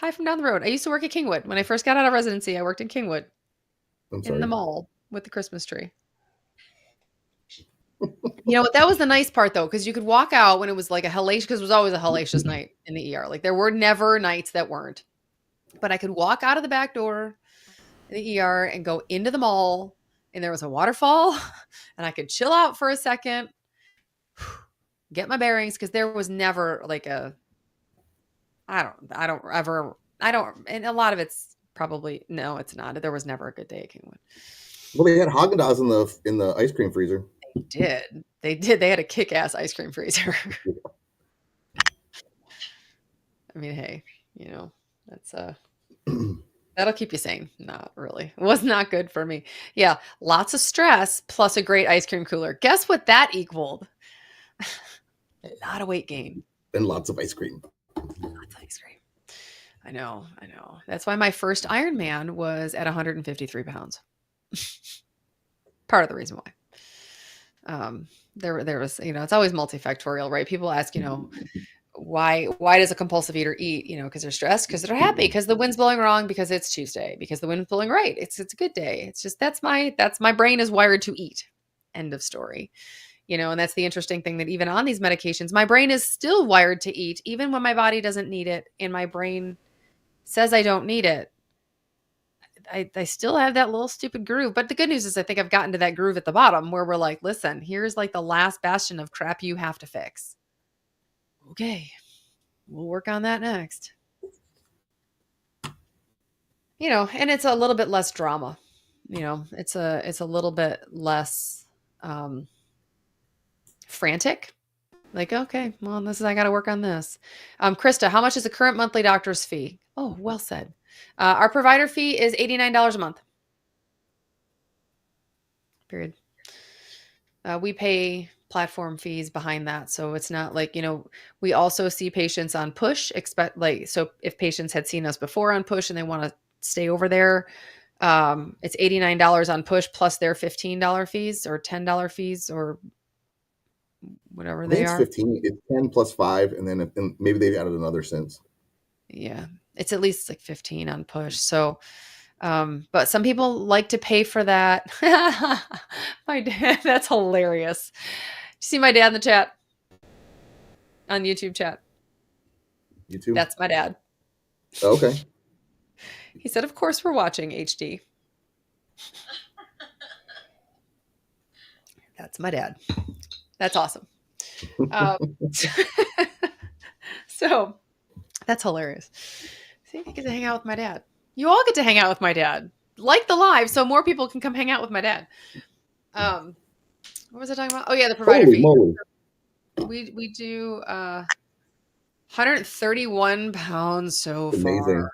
Hi from down the road. I used to work at Kingwood. When I first got out of residency, I worked in Kingwood. In the mall with the Christmas tree. That was the nice part though, because you could walk out when it was like a hellacious, because it was always a hellacious night in the ER. Like there were never nights that weren't. But I could walk out of the back door in the ER and go into the mall, and there was a waterfall, and I could chill out for a second, get my bearings, because there was never like and a lot of it's probably, no, it's not. There was never a good day at Kingwood. Well, they had Haagen-Dazs in the ice cream freezer. They did. They had a kick-ass ice cream freezer. I mean, hey, that's that'll keep you sane. Not really. It was not good for me. Yeah, lots of stress plus a great ice cream cooler. Guess what that equaled? A lot of weight gain. And lots of ice cream. Lots of ice cream. I know. That's why my first Ironman was at 153 pounds. Part of the reason why. There was, it's always multifactorial, right? People ask, why does a compulsive eater eat? Because they're stressed, because they're happy, because the wind's blowing wrong, because it's Tuesday, because the wind's blowing right. It's a good day. It's just, that's my brain is wired to eat. End of story. And that's the interesting thing, that even on these medications, my brain is still wired to eat, even when my body doesn't need it. And my brain says I don't need it. I still have that little stupid groove. But the good news is I think I've gotten to that groove at the bottom where we're like, listen, here's like the last bastion of crap you have to fix. Okay, we'll work on that next. And it's a little bit less drama. It's a little bit less frantic. Like, okay, well, I got to work on this. Krista, how much is the current monthly doctor's fee? Oh, well said. Our provider fee is $89 a month. Period. We pay platform fees behind that. So it's not like, we also see patients on push, so if patients had seen us before on push and they want to stay over there, it's $89 on push plus their $15 fees or $10 fees or whatever they are. It's 15, it's 10 plus 5. And then maybe they've added another since. Yeah. It's at least like 15 on push. So, But some people like to pay for that. My dad, that's hilarious. You see my dad in the chat on YouTube chat? YouTube. That's my dad. Oh, okay. He said, "Of course we're watching HD." That's my dad. That's awesome. So that's hilarious. See, I get to hang out with my dad. You all get to hang out with my dad. Like the live, so more people can come hang out with my dad. What was I talking about? Oh yeah, the provider Holy fee. moly. We do 131 pounds so Amazing. far.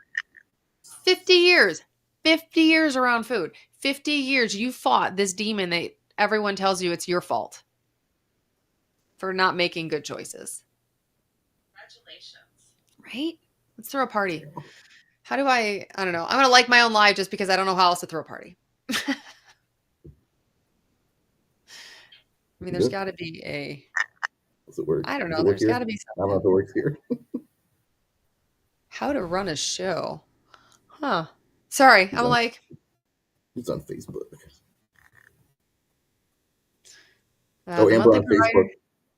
50 years. 50 years around food. 50 years you fought this demon that everyone tells you it's your fault for not making good choices. Congratulations. Right? Let's throw a party. How do I don't know. I'm going to like my own live just because I don't know how else to throw a party. I mean, there's got to be a. Does it work? I don't Does know. it work There's here? got to be I don't know if something. it works here. How to run a show. Huh. Sorry. I'm like. It's on Facebook. The Amber monthly on provider. Facebook.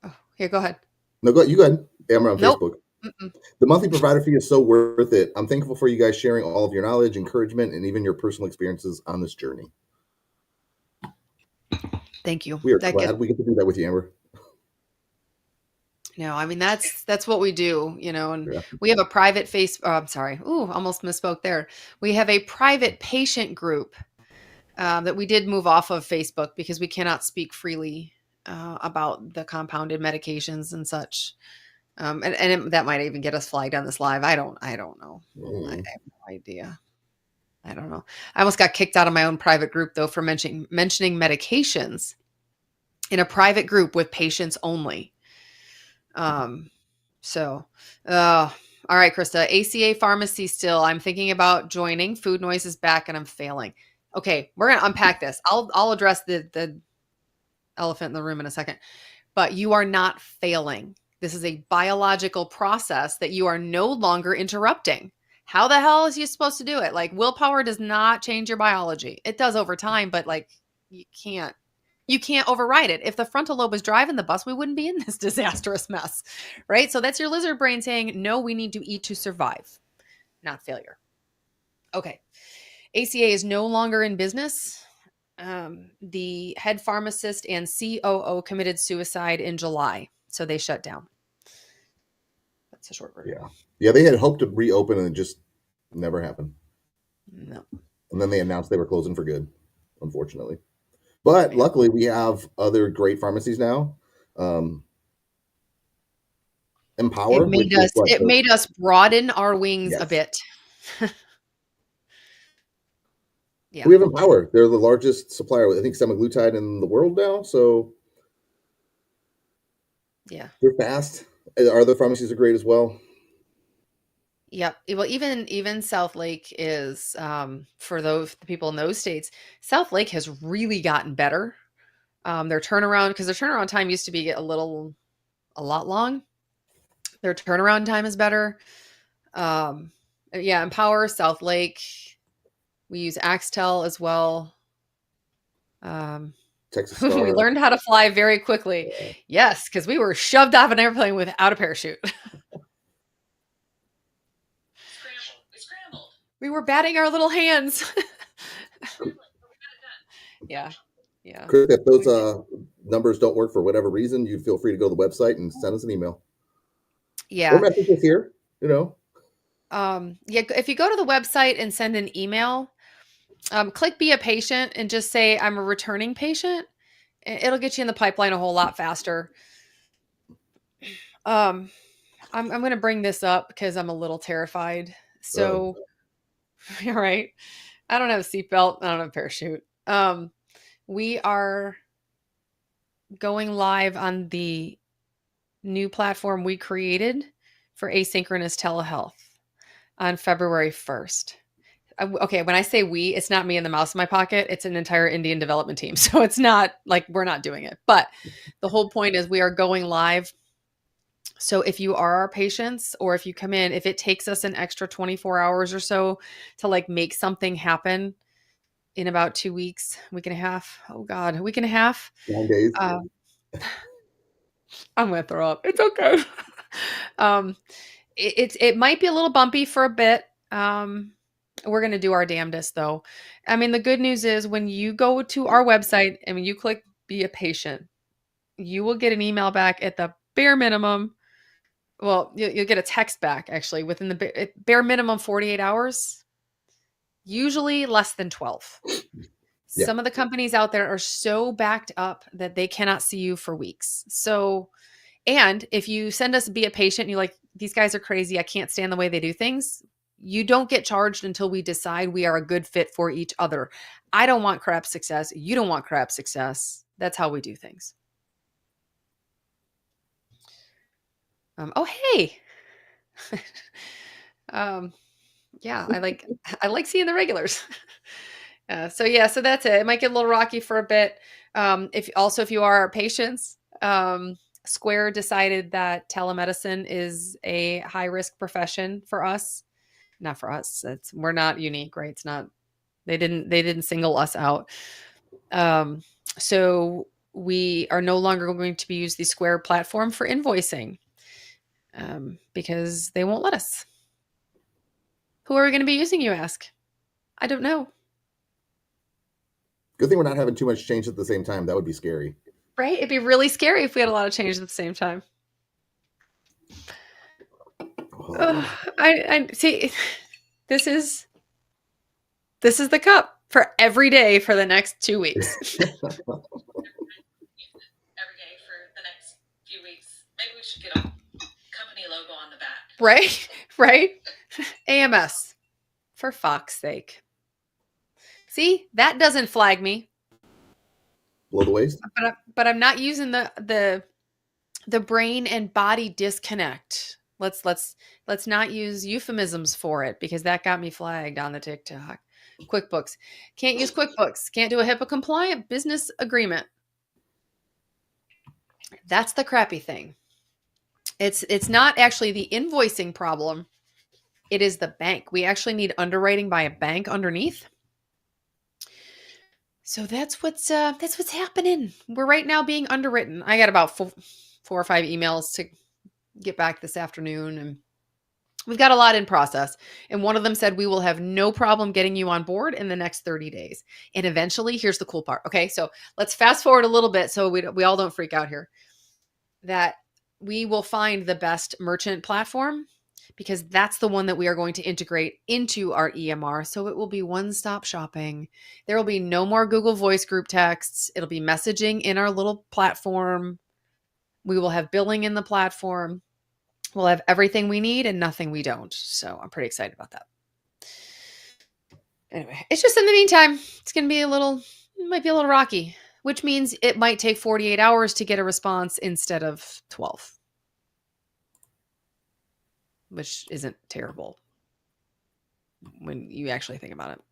Oh, here, go ahead. No, go ahead. Amber on Nope. Facebook. Mm-mm. The monthly provider fee is so worth it. I'm thankful for you guys sharing all of your knowledge, encouragement, and even your personal experiences on this journey. Thank you. We are glad we get to do that with you, Amber. No, I mean that's what we do, and we have a private I'm sorry. Ooh, almost misspoke there. We have a private patient group that we did move off of Facebook because we cannot speak freely about the compounded medications and such. That might even get us flagged on this live. I don't know. I have no idea. I don't know. I almost got kicked out of my own private group though for mentioning medications in a private group with patients only. So, all right, Krista, ACA pharmacy still. I'm thinking about joining. Food noise is back and I'm failing. Okay, we're gonna unpack this. I'll address the elephant in the room in a second. But you are not failing. This is a biological process that you are no longer interrupting. How the hell is you supposed to do it? Like willpower does not change your biology. It does over time, but like you can't override it. If the frontal lobe was driving the bus, we wouldn't be in this disastrous mess, right? So that's your lizard brain saying, no, we need to eat to survive, not failure. Okay. ACA is no longer in business. The head pharmacist and COO committed suicide in July, so they shut down. That's a short version. Yeah, they had hoped to reopen and it just never happened. No. And then they announced they were closing for good, unfortunately. But luckily, we have other great pharmacies now. Empower. It made us broaden our wings a bit. Yeah. We have Empower. They're the largest supplier, I think, semaglutide in the world now. So yeah, they're fast. Our other pharmacies are great as well. Yep. Well, even South Lake is for the people in those states. South Lake has really gotten better. Their turnaround time used to be a lot long. Their turnaround time is better. Empower, South Lake. We use Axtel as well. Texas we Star. learned how to fly very quickly. Yeah. Yes, because we were shoved off an airplane without a parachute. We were batting our little hands. Yeah. Chris, if those numbers don't work for whatever reason, you feel free to go to the website and send us an email. Yeah. Or message us here, If you go to the website and send an email, click be a patient and just say I'm a returning patient. It'll get you in the pipeline a whole lot faster. I'm going to bring this up because I'm a little terrified. So, all right. I don't have a seatbelt. I don't have a parachute. We are going live on the new platform we created for asynchronous telehealth on February 1st. Okay, when I say we, it's not me and the mouse in my pocket. It's an entire Indian development team. So it's not like we're not doing it. But the whole point is we are going live So if you are our patients, or if you come in, if it takes us an extra 24 hours or so to like make something happen in about 2 weeks, week and a half. Oh God, a week and a half. 9 days. Uh, I'm gonna throw up. It's okay. um, it might be a little bumpy for a bit. We're gonna do our damnedest though. I mean, the good news is when you go to our website and when you click "Be a Patient," you will get an email back at the bare minimum. Well, you'll get a text back actually within the bare minimum 48 hours. Usually less than 12. Yeah. Some of the companies out there are so backed up that they cannot see you for weeks. So, and if you send us Be a Patient and you're like, these guys are crazy, I can't stand the way they do things, you don't get charged until we decide we are a good fit for each other. I don't want crap success. You don't want crap success. That's how we do things. Oh, hey. Yeah, I like seeing the regulars. So that's it. It might get a little rocky for a bit. If you are our patients, Square decided that telemedicine is a high risk profession for us. Not for us. We're not unique, right? It's not. They didn't single us out. So we are no longer going to be use the Square platform for invoicing, because they won't let us. Who are we going to be using, you ask? I don't know. Good thing we're not having too much change at the same time. That would be scary. Right? It'd be really scary if we had a lot of change at the same time. Oh. I see. This is the cup for every day for the next 2 weeks. Every day for the next few weeks. Maybe we should get a company logo on the back. Right? Right? AMS. For fuck's sake. See, that doesn't flag me. Blow the waste. But I'm not using the brain and body disconnect. Let's not use euphemisms for it because that got me flagged on the TikTok. QuickBooks. Can't use QuickBooks. Can't do a HIPAA compliant business agreement. That's the crappy thing. It's not actually the invoicing problem. It is the bank. We actually need underwriting by a bank underneath. So that's what's happening. We're right now being underwritten. I got about four or five emails to get back this afternoon, and we've got a lot in process. And one of them said we will have no problem getting you on board in the next 30 days. And eventually, here's the cool part. Okay, so let's fast forward a little bit so we all don't freak out here. That we will find the best merchant platform because that's the one that we are going to integrate into our EMR. So it will be one-stop shopping. There will be no more Google Voice group texts. It'll be messaging in our little platform. We will have billing in the platform. We'll have everything we need and nothing we don't. So I'm pretty excited about that. Anyway, it's just in the meantime, it's going to be it might be a little rocky, which means it might take 48 hours to get a response instead of 12. Which isn't terrible when you actually think about it.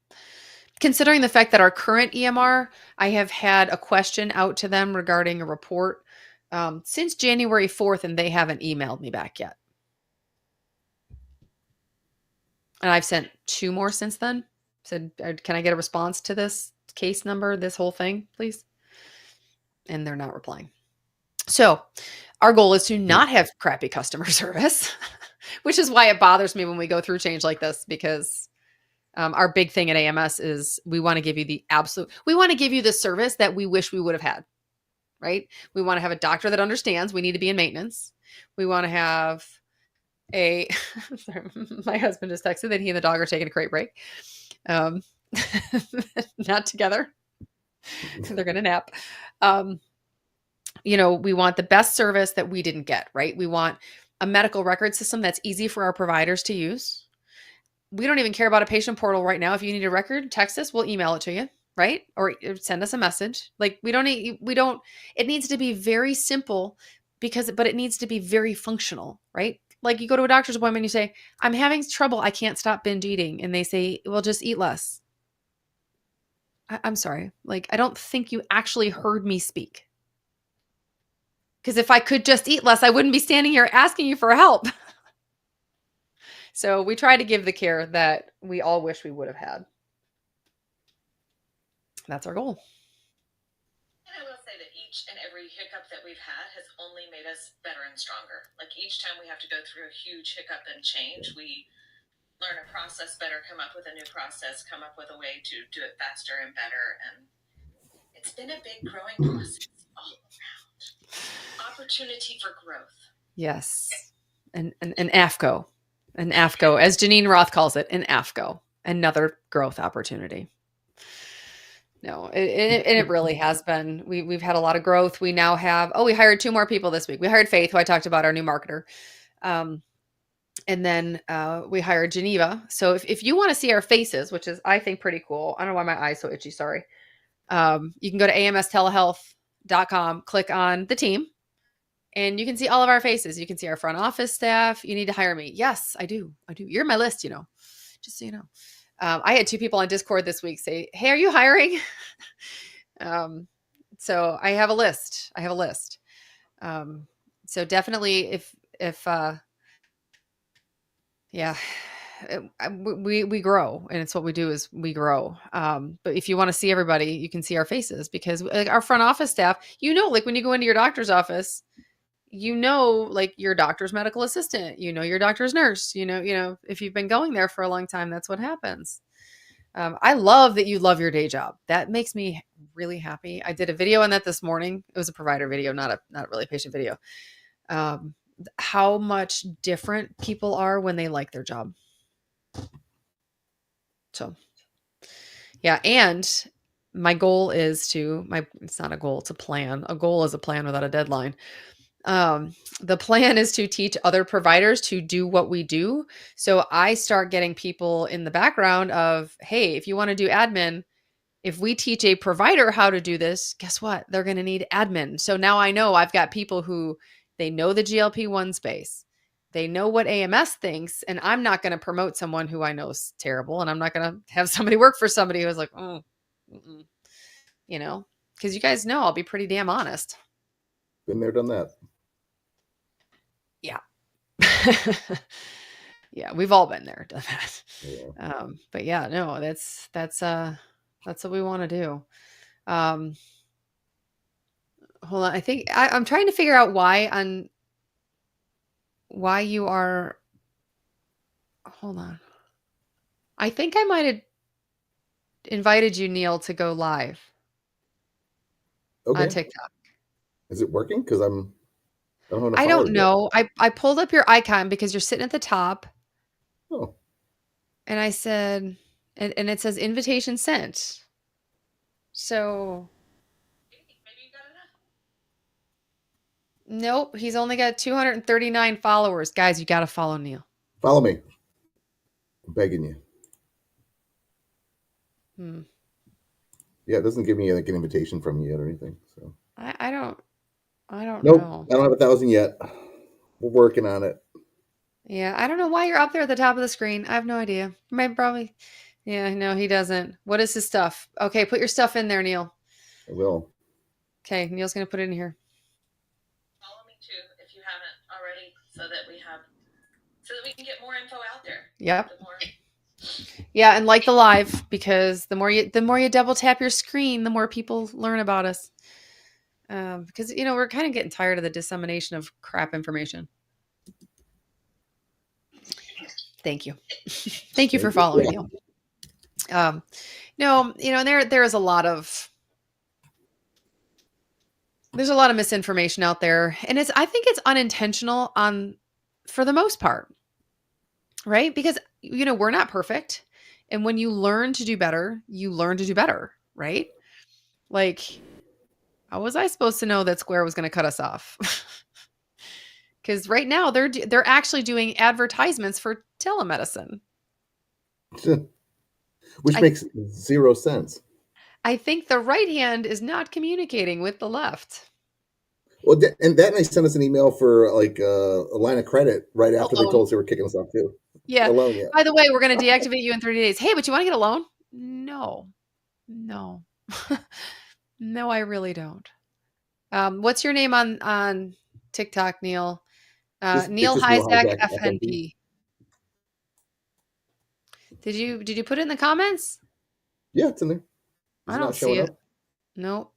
Considering the fact that our current EMR, I have had a question out to them regarding a report since January 4th, and they haven't emailed me back yet. And I've sent 2 more since then. Said, can I get a response to this case number, this whole thing, please? And they're not replying. So our goal is to not have crappy customer service, which is why it bothers me when we go through change like this, because our big thing at AMS is we want to give you the service that we wish we would have had, right? We want to have a doctor that understands we need to be in maintenance. We want to have sorry, my husband just texted that he and the dog are taking a crate break. Not together. They're going to nap. We want the best service that we didn't get, right? We want a medical record system that's easy for our providers to use. We don't even care about a patient portal right now. If you need a record, text us, we'll email it to you, right? Or send us a message. Like it needs to be very simple but it needs to be very functional, right? Like you go to a doctor's appointment and you say, I'm having trouble. I can't stop binge eating. And they say, well, just eat less. I'm sorry. Like, I don't think you actually heard me speak. Because if I could just eat less, I wouldn't be standing here asking you for help. So we try to give the care that we all wish we would have had. That's our goal. And I will say that each and every hiccup that we've had has only made us better and stronger. Like each time we have to go through a huge hiccup and change, we learn a process better, come up with a new process, come up with a way to do it faster and better. And it's been a big growing process all around. Opportunity for growth. Yes. An AFCO. An AFCO, as Janine Roth calls it, an AFCO. Another growth opportunity. No, it really has been. We've had a lot of growth. We now have, we hired 2 more people this week. We hired Faith, who I talked about, our new marketer. And then we hired Geneva. So if you want to see our faces, which is, I think, pretty cool. I don't know why my eye's so itchy. Sorry. You can go to amstelehealth.com, click on the team, and you can see all of our faces. You can see our front office staff. You need to hire me. Yes, I do. You're my list, just so you know. I had 2 people on Discord this week say, hey, are you hiring? So I have a list. So definitely if yeah, we grow, and it's what we do is we grow. But if you want to see everybody, you can see our faces, because like our front office staff, like when you go into your doctor's office, like your doctor's medical assistant, your doctor's nurse, if you've been going there for a long time, that's what happens. I love that you love your day job. That makes me really happy. I did a video on that this morning. It was a provider video, not really a patient video. How much different people are when they like their job. So, yeah. And my goal is it's not a goal, it's a plan. A goal is a plan without a deadline. The plan is to teach other providers to do what we do. So I start getting people in the background of, hey, if you want to do admin, if we teach a provider how to do this, guess what? They're going to need admin. So now I know I've got people who they know the GLP-1 space. They know what AMS thinks, and I'm not going to promote someone who I know is terrible, and I'm not going to have somebody work for somebody who's like, because you guys know I'll be pretty damn honest. Been there, done that. Yeah. Yeah, we've all been there, done that. Yeah. But yeah, no, that's what we want to do. Hold on. I think I'm trying to figure out why you are. Hold on. I think I might have invited you, Neil, to go live on TikTok. Is it working? Because I don't know. I pulled up your icon because you're sitting at the top. Oh. And I said, and it says invitation sent. So. Maybe you got enough. Nope. He's only got 239 followers. Guys, you got to follow Neil. Follow me. I'm begging you. Yeah, it doesn't give me like an invitation from you yet or anything. So I don't nope, know. I don't have 1,000 yet. We're working on it. Yeah, I don't know why you're up there at the top of the screen. I have no idea. Maybe probably. Yeah, no, he doesn't. What is his stuff? Okay, put your stuff in there, Neil. I will. Okay, Neil's gonna put it in here. Follow me too if you haven't already, so that we can get more info out there. Yep. Yeah, and like the live, because the more you double tap your screen, the more people learn about us. Because we're kind of getting tired of the dissemination of crap information. Thank you. Thank you for following, Neil. No, there is a lot of misinformation out there, and I think it's unintentional for the most part, right? Because we're not perfect, and when you learn to do better, right? Like, how was I supposed to know that Square was going to cut us off? Because right now they're actually doing advertisements for telemedicine, which makes zero sense. I think the right hand is not communicating with the left. Well, and they sent us an email for like a line of credit right after they told us they were kicking us off too. Yeah. Alone, yeah. By the way, we're going to deactivate you in 30 days. Hey, but you want to get a loan? No, no, I really don't. What's your name on TikTok, Neil? It's Neil just Neil Hyzak Hijack FNP. FNP. Did you put it in the comments? Yeah, it's in there. Is I it don't not see showing it. up? Nope.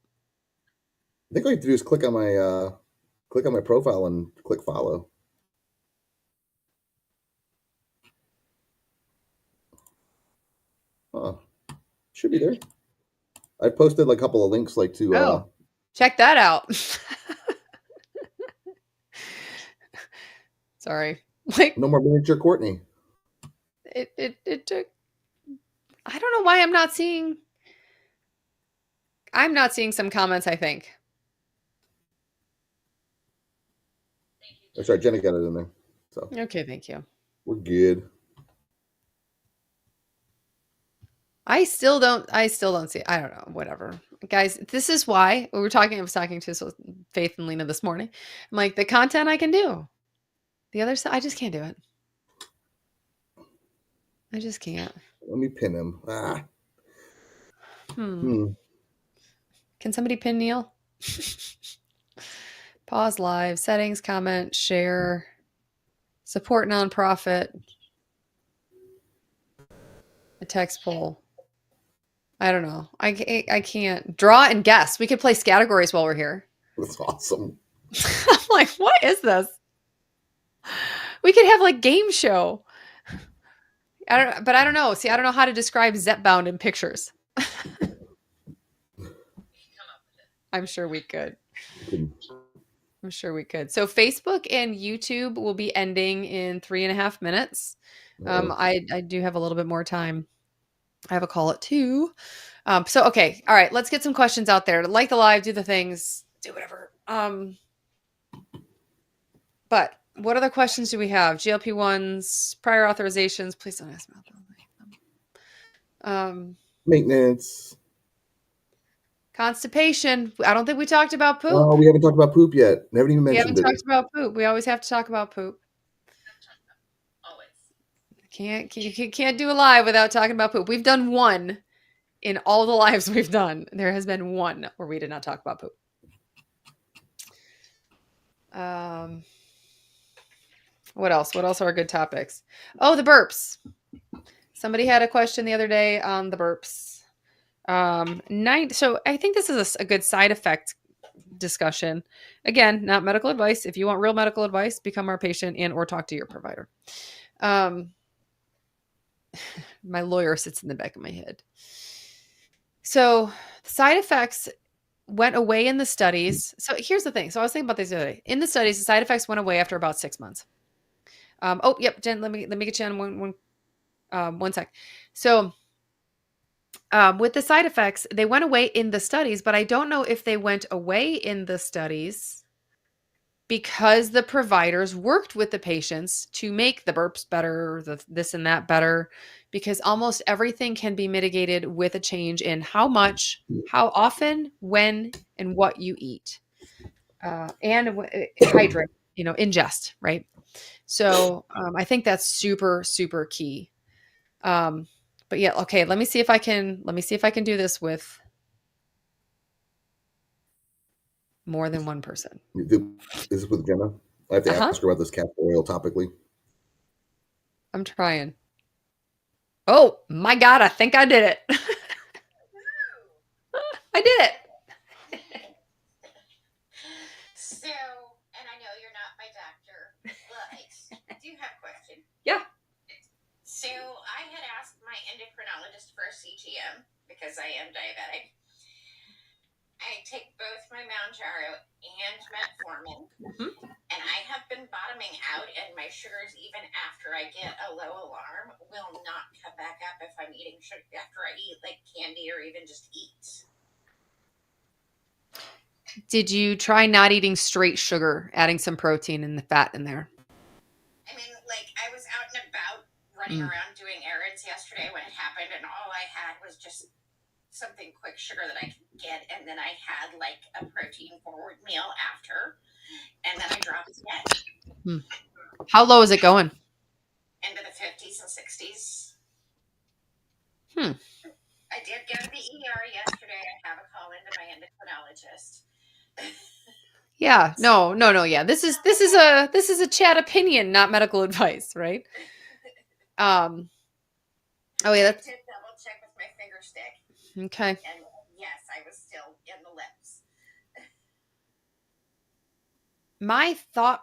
I think all you have to do is click on my profile and click follow. Huh. Should be there. I posted like a couple of links like to check that out. Sorry. Like No More Miniature Courtney. it took I don't know why I'm not seeing some comments, I think. That's right, Jenna got it in there. So Okay, thank you. we're good. I still don't see it. I don't know, whatever. Guys, this is why I was talking to Faith and Lena this morning. I'm like, the content I can do. The other side, I just can't do it. I just can't. Let me pin him. Can somebody pin Neil? Pause live, settings, comment, share, support nonprofit, a text poll. I don't know. I can't draw and guess. We could play categories while we're here. That's awesome. I'm like, what is this? We could have like game show. I don't know. See, I don't know how to describe Zepbound in pictures. I'm sure we could. I'm sure we could. So Facebook and YouTube will be ending in 3.5 minutes. I do have a little bit more time. I have a call at 2. So okay, all right. Let's get some questions out there. Like the live, do the things, do whatever. But what other questions do we have? GLP-1s, prior authorizations. Please don't ask me about them. Maintenance. Constipation. I don't think we talked about poop. Oh, we haven't talked about poop yet. Never even mentioned We haven't talked about poop. We always have to talk about poop. Always. You can't do a live without talking about poop. We've done one in all the lives we've done. There has been one where we did not talk about poop. What else? What else are good topics? Oh, the burps. Somebody had a question the other day on the burps. So I think this is a good side effect discussion. Again, not medical advice. If you want real medical advice, become our patient and or talk to your provider. My lawyer sits in the back of my head. So side effects went away in the studies. So here's the thing. So I was thinking about this the other day. In the studies, the side effects went away after about 6 months. Oh, yep, Jen, let me get you on one sec. So with the side effects, they went away in the studies, but I don't know if they went away in the studies because the providers worked with the patients to make the burps better, this and that better, because almost everything can be mitigated with a change in how much, how often, when, and what you eat, and hydrate, ingest, right? So I think that's super, super key. But yeah, okay, let me see if I can do this with more than one person. Is this with Jenna? I have to ask her about this castor oil topically. I'm trying. Oh my God, I think I did it. I did it. So, and I know you're not my doctor, but I do have a question. Yeah. So I had asked my endocrinologist for a CGM because I am diabetic. I take both my Mounjaro and metformin, and I have been bottoming out, and my sugars, even after I get a low alarm, will not come back up if I'm eating sugar after I eat like candy or even just eat. Did you try not eating straight sugar, adding some protein and the fat in there? I mean, like, I was out and about running around doing errands yesterday when it happened, and all I had was just something quick sugar that I could get, and then I had like a protein forward meal after, and then I dropped again. How low is it going? Into the 50s and 60s. I did go to the ER yesterday. I have a call into my endocrinologist. Yeah. No. Yeah. This is a chat opinion, not medical advice, right? Oh yeah, that's I did double check with my finger stick. okay. And yes, I was still in the lips. My thought